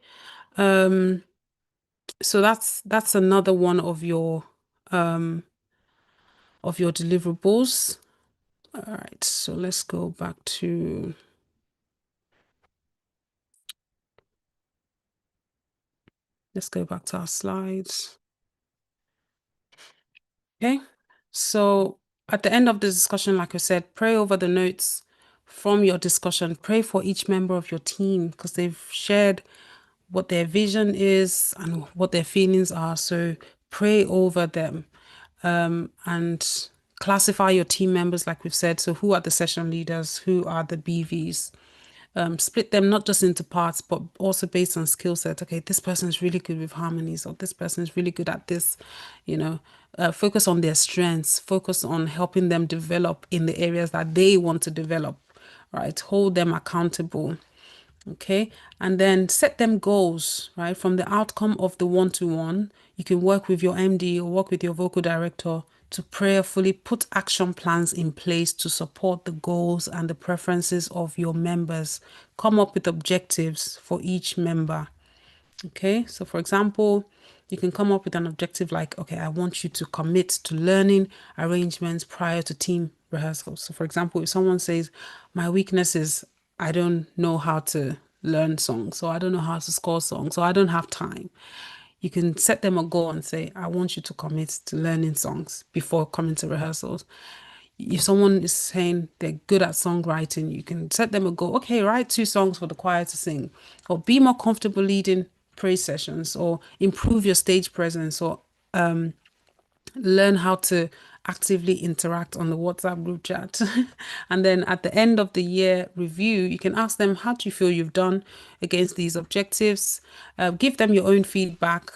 So that's another one of your deliverables. All right. So let's go back to our slides. Okay. So at the end of the discussion, like I said, pray over the notes from your discussion. Pray for each member of your team because they've shared what their vision is and what their feelings are. So pray over them and classify your team members, like we've said. So who are the session leaders? Who are the BVs? Split them not just into parts, but also based on skill set. Okay, this person is really good with harmonies, or this person is really good at this, focus on their strengths, focus on helping them develop in the areas that they want to develop, right? Hold them accountable. Okay, and then set them goals, right? From the outcome of the one-to-one, you can work with your MD or work with your vocal director to prayerfully put action plans in place to support the goals and the preferences of your members. Come up with objectives for each member. Okay, so for example, you can come up with an objective like, okay, I want you to commit to learning arrangements prior to team rehearsals. So for example, if someone says, my weakness is I don't know how to learn songs, so I don't know how to score songs, so I don't have time. You can set them a goal and say, I want you to commit to learning songs before coming to rehearsals. If someone is saying they're good at songwriting, you can set them a goal. Okay, write 2 songs for the choir to sing, or be more comfortable leading praise sessions, or improve your stage presence, or learn how to actively interact on the WhatsApp group chat. And then at the end of the year review, you can ask them, how do you feel you've done against these objectives? Give them your own feedback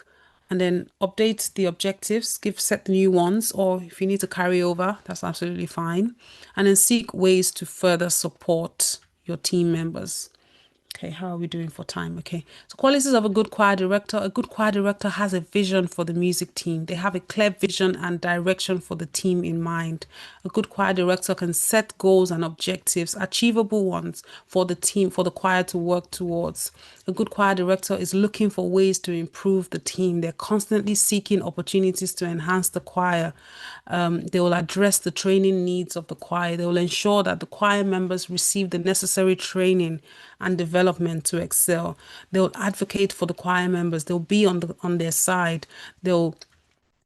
and then update the objectives, set the new ones, or if you need to carry over, that's absolutely fine. And then seek ways to further support your team members. Okay, how are we doing for time? Okay, so qualities of a good choir director. A good choir director has a vision for the music team. They have a clear vision and direction for the team in mind. A good choir director can set goals and objectives, achievable ones for the team, for the choir to work towards. A good choir director is looking for ways to improve the team. They're constantly seeking opportunities to enhance the choir. They will address the training needs of the choir. They will ensure that the choir members receive the necessary training and development to excel. They'll advocate for the choir members. They'll be on their side. They'll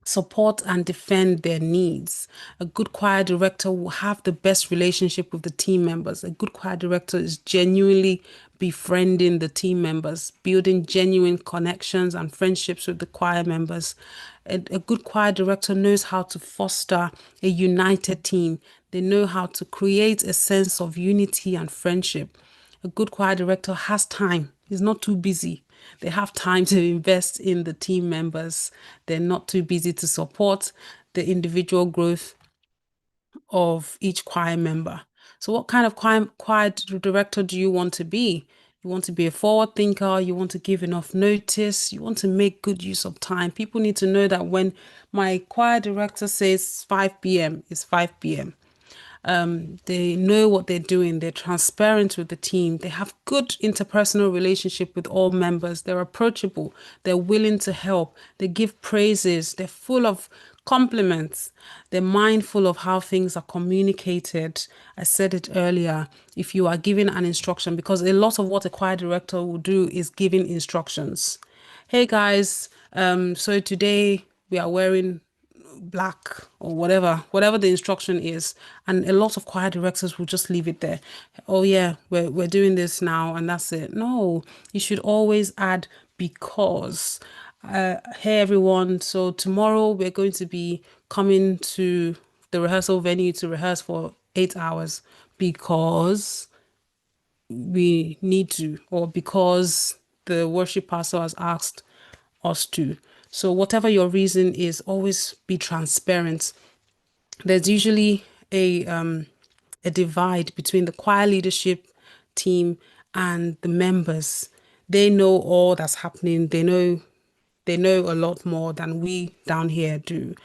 support and defend their needs. A good choir director will have the best relationship with the team members. A good choir director is genuinely befriending the team members, building genuine connections and friendships with the choir members. A good choir director knows how to foster a united team. They know how to create a sense of unity and friendship. A good choir director has time. He's not too busy. They have time to invest in the team members. They're not too busy to support the individual growth of each choir member. So what kind of choir director do you want to be? You want to be a forward thinker, you want to give enough notice, you want to make good use of time. People need to know that when my choir director says 5 p.m., it's 5 p.m. They know what they're doing. They're transparent with the team. They have good interpersonal relationship with all members. They're approachable. They're willing to help. They give praises. They're full of compliments. They're mindful of how things are communicated. I said it earlier. If you are giving an instruction, because a lot of what a choir director will do is giving instructions. Hey guys, so today we are wearing black or whatever the instruction is, and a lot of choir directors will just leave it there. Oh yeah, we're doing this now and that's it. No, you should always add because. Hey everyone, so tomorrow we're going to be coming to the rehearsal venue to rehearse for 8 hours because we need to, or because the worship pastor has asked us to. So whatever your reason is, always be transparent. There's usually a divide between the choir leadership team and the members. They know all that's happening. They know a lot more than we down here do.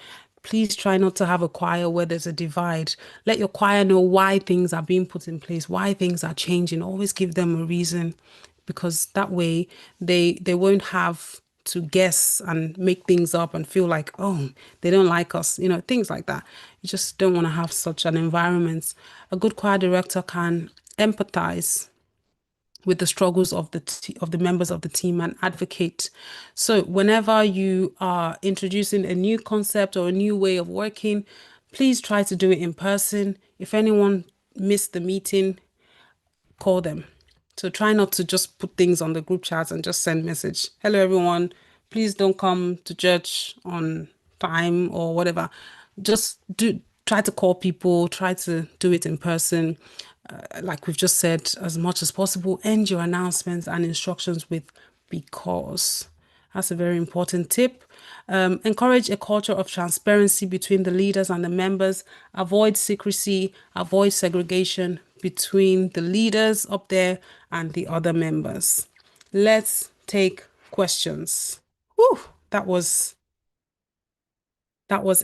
Please try not to have a choir where there's a divide. Let your choir know why things are being put in place, why things are changing. Always give them a reason, because that way they won't have to guess and make things up and feel like, oh, they don't like us, things like that. You just don't want to have such an environment. A good choir director can empathize with the struggles of the members of the team and advocate. So whenever you are introducing a new concept or a new way of working, please try to do it in person. If anyone missed the meeting, call them. So try not to just put things on the group chat and just send message. Hello everyone, please don't come to church on time or whatever. Just try to call people, try to do it in person. Like we've just said, as much as possible, end your announcements and instructions with because. That's a very important tip. Encourage a culture of transparency between the leaders and the members. Avoid secrecy, avoid segregation between the leaders up there and the other members. Let's take questions. Whew, that was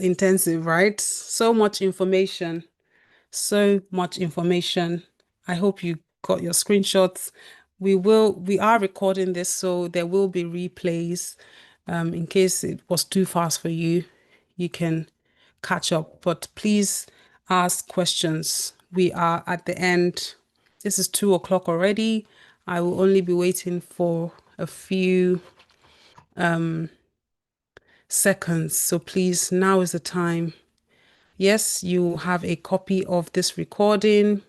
intensive, right? So much information. So much information. I hope you got your screenshots. We are recording this, so there will be replays. In case it was too fast for you, you can catch up, but please ask questions. We are at the end. This is 2 o'clock already. I will only be waiting for a few seconds. So please, now is the time. Yes, you have a copy of this recording.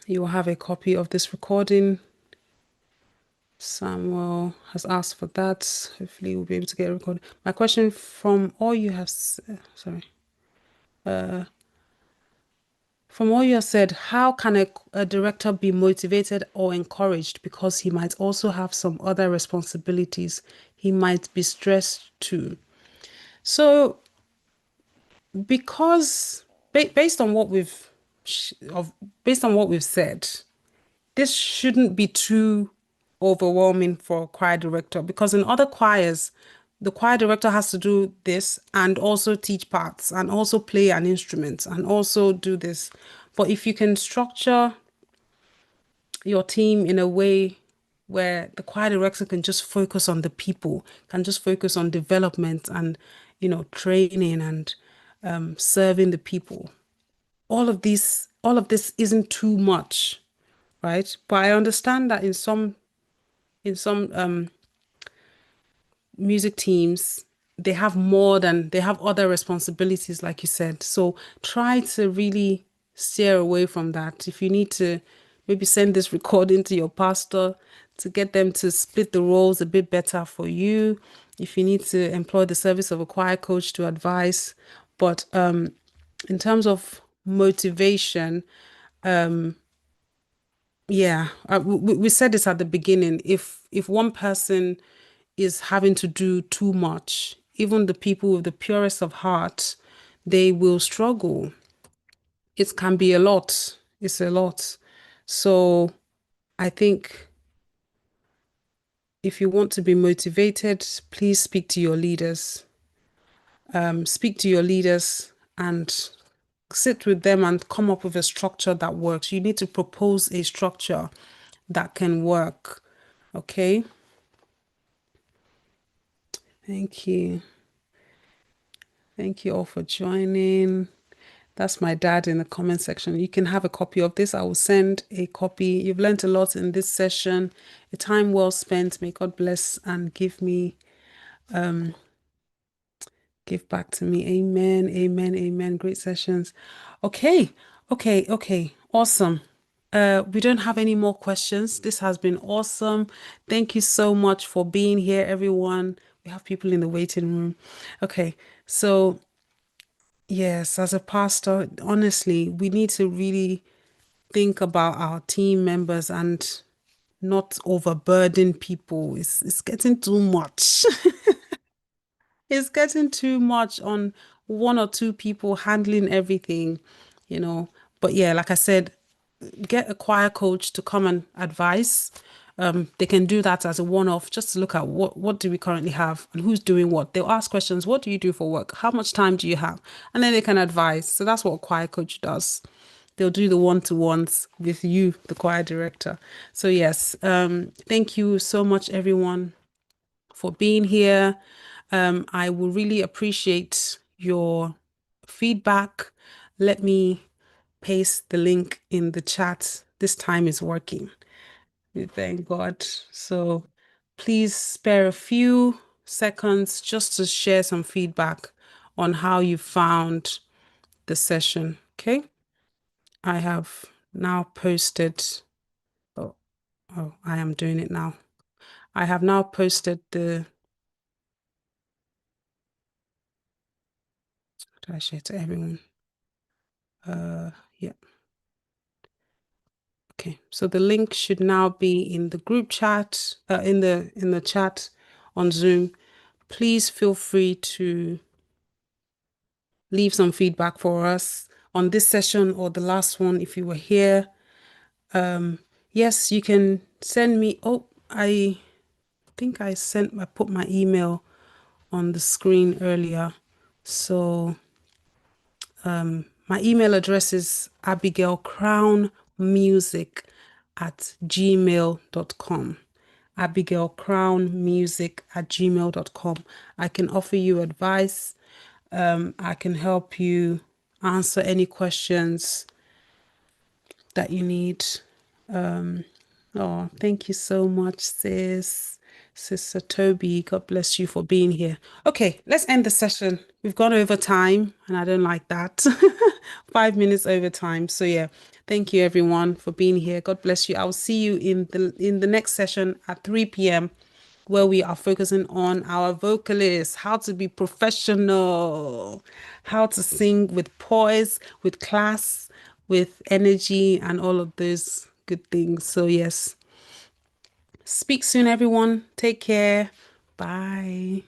You will have a copy of this recording. Samuel has asked for that. Hopefully we'll be able to get a recording. My question from all you have, from all you have said, how can a director be motivated or encouraged? Because he might also have some other responsibilities. He might be stressed too. So because based on what we've said, this shouldn't be too overwhelming for a choir director, because in other choirs, the choir director has to do this and also teach parts and also play an instrument and also do this. But if you can structure your team in a way where the choir director can just focus on the people, can just focus on development and, training and serving the people. All of this isn't too much, right? But I understand that in some music teams, they have other responsibilities, like you said. So try to really steer away from that. If you need to maybe send this recording to your pastor to get them to split the roles a bit better for you. If you need to employ the service of a choir coach to advise. But in terms of motivation, yeah, we said this at the beginning. If one person is having to do too much, even the people with the purest of heart, they will struggle. It can be a lot. It's a lot. So I think if you want to be motivated, please speak to your leaders. Speak to your leaders and sit with them and come up with a structure that works. You need to propose a structure that can work. Okay. Thank you. Thank you all for joining. That's my dad in the comment section. You can have a copy of this. I will send a copy. You've learned a lot in this session. A time well spent. May God bless and give back to me. Amen. Amen. Amen. Great sessions. Okay. Okay. Awesome. We don't have any more questions. This has been awesome. Thank you so much for being here, everyone. We have people in the waiting room. Okay. So yes, as a pastor, honestly, we need to really think about our team members and not overburden people. It's getting too much. It's getting too much on one or two people handling everything, you know. But yeah, like I said, get a choir coach to come and advise. They can do that as a one-off, just to look at what do we currently have and who's doing what. They'll ask questions. What do you do for work? How much time do you have? And then they can advise. So that's what a choir coach does. They'll do the one-to-ones with you, the choir director. So yes, thank you so much, everyone, for being here. I will really appreciate your feedback. Let me paste the link in the chat. This time is working. We thank God. So please spare a few seconds just to share some feedback on how you found the session. Okay. I have now posted. Oh, I am doing it now. I have now posted the. Did I share to everyone? Yeah. Okay, so the link should now be in the group chat, in the chat on Zoom. Please feel free to leave some feedback for us on this session or the last one if you were here. Yes, you can send me. Oh, I think I put my email on the screen earlier. So my email address is abigailcrownmusic@gmail.com. abigailcrownmusic@gmail.com. I can offer you advice. I can help you answer any questions that you need. Oh, thank you so much, Sister Toby. God bless you for being here. Okay, let's end the session. We've gone over time, and I don't like that. 5 minutes over time. So yeah, thank you everyone for being here. God bless you. I'll see you in the next session at 3 p.m. where we are focusing on our vocalists, how to be professional, how to sing with poise, with class, with energy, and all of those good things. So yes, speak soon, everyone. Take care. Bye.